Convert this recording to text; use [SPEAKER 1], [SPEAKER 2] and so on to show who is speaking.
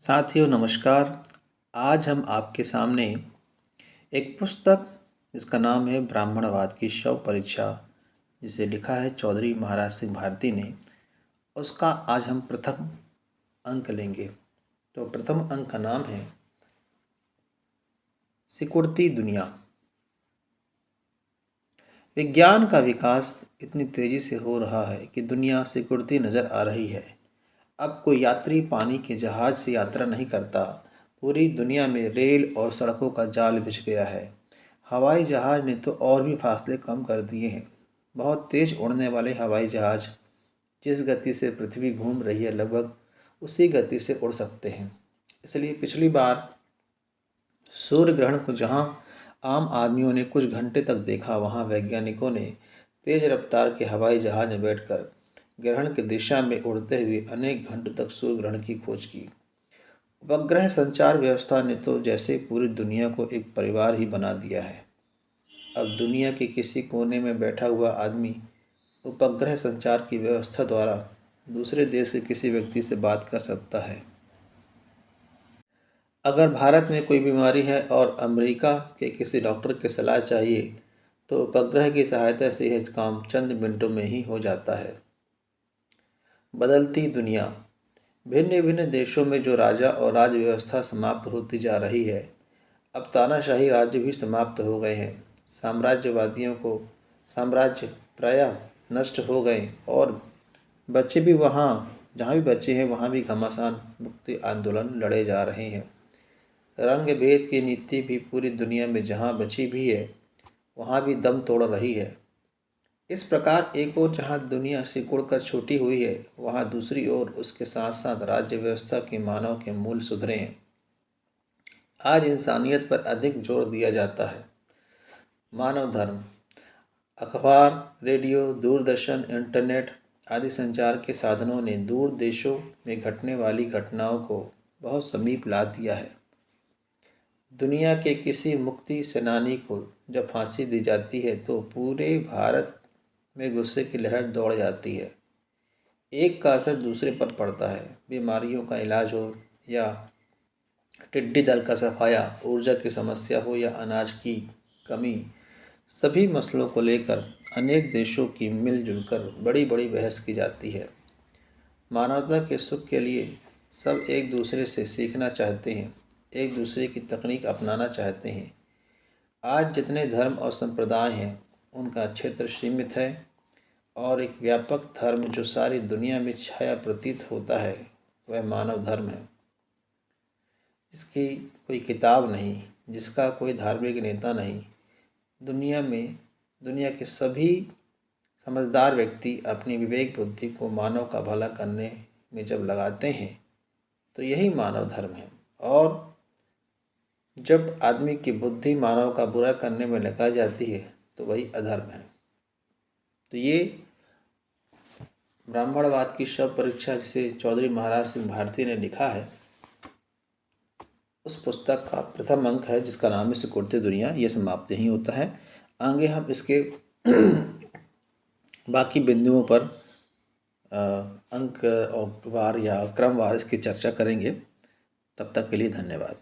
[SPEAKER 1] साथियों नमस्कार। आज हम आपके सामने एक पुस्तक जिसका नाम है ब्राह्मणवाद की शव परीक्षा, जिसे लिखा है चौधरी महाराज सिंह भारती ने, उसका आज हम प्रथम अंक लेंगे। तो प्रथम अंक का नाम है सिकुड़ती दुनिया। विज्ञान का विकास इतनी तेजी से हो रहा है कि दुनिया सिकुड़ती नजर आ रही है। अब कोई यात्री पानी के जहाज से यात्रा नहीं करता। पूरी दुनिया में रेल और सड़कों का जाल बिछ गया है। हवाई जहाज ने तो और भी फासले कम कर दिए हैं। बहुत तेज उड़ने वाले हवाई जहाज जिस गति से पृथ्वी घूम रही है, लगभग उसी गति से उड़ सकते हैं। इसलिए पिछली बार सूर्य ग्रहण को जहां आम आदमियों ने कुछ घंटे तक देखा, वहां वैज्ञानिकों ने तेज रफ्तार के हवाई जहाज में बैठकर ग्रहण की दिशा में उड़ते हुए अनेक घंटों तक सूर्य ग्रहण की खोज की। उपग्रह संचार व्यवस्था ने तो जैसे पूरी दुनिया को एक परिवार ही बना दिया है। अब दुनिया के किसी कोने में बैठा हुआ आदमी उपग्रह संचार की व्यवस्था द्वारा दूसरे देश के किसी व्यक्ति से बात कर सकता है। अगर भारत में कोई बीमारी है और अमेरिका के किसी डॉक्टर की सलाह चाहिए, तो उपग्रह की सहायता से यह काम चंद मिनटों में ही हो जाता है। बदलती दुनिया। भिन्न भिन्न देशों में जो राजा और राज्य व्यवस्था समाप्त होती जा रही है, अब तानाशाही राज्य भी समाप्त हो गए हैं। साम्राज्यवादियों को साम्राज्य प्रायः नष्ट हो गए और बच्चे भी वहाँ जहाँ भी बच्चे हैं वहाँ भी घमासान मुक्ति आंदोलन लड़े जा रहे हैं। रंग भेद की नीति भी पूरी दुनिया में जहाँ बची भी है, वहाँ भी दम तोड़ रही है। इस प्रकार एक ओर जहाँ दुनिया सिकुड़ कर छोटी हुई है, वहाँ दूसरी ओर उसके साथ साथ राज्य व्यवस्था के मानव के मूल सुधरे हैं। आज इंसानियत पर अधिक जोर दिया जाता है। मानव धर्म। अखबार, रेडियो, दूरदर्शन, इंटरनेट आदि संचार के साधनों ने दूर देशों में घटने वाली घटनाओं को बहुत समीप ला दिया है। दुनिया के किसी मुक्ति सेनानी को जब फांसी दी जाती है, तो पूरे भारत में गुस्से की लहर दौड़ जाती है। एक का असर दूसरे पर पड़ता है। बीमारियों का इलाज हो या टिड्डी दल का सफाया, ऊर्जा की समस्या हो या अनाज की कमी, सभी मसलों को लेकर अनेक देशों की मिलजुल कर बड़ी बड़ी बहस की जाती है। मानवता के सुख के लिए सब एक दूसरे से सीखना चाहते हैं, एक दूसरे की तकनीक अपनाना चाहते हैं। आज जितने धर्म और संप्रदाय हैं, उनका क्षेत्र सीमित है और एक व्यापक धर्म जो सारी दुनिया में छाया प्रतीत होता है, वह मानव धर्म है। जिसकी कोई किताब नहीं, जिसका कोई धार्मिक नेता नहीं। दुनिया के सभी समझदार व्यक्ति अपनी विवेक बुद्धि को मानव का भला करने में जब लगाते हैं, तो यही मानव धर्म है। और जब आदमी की बुद्धि मानव का बुरा करने में लगाई जाती है, तो वही अधर्म है। तो ये ब्राह्मणवाद की शव परीक्षा, जिसे चौधरी महाराज सिंह भारती ने लिखा है, उस पुस्तक का प्रथम अंक है, जिसका नाम है सिकुड़ती दुनिया। ये समाप्त यहीं होता है। आगे हम इसके बाकी बिंदुओं पर अंक और वार या क्रमवार इसकी चर्चा करेंगे। तब तक के लिए धन्यवाद।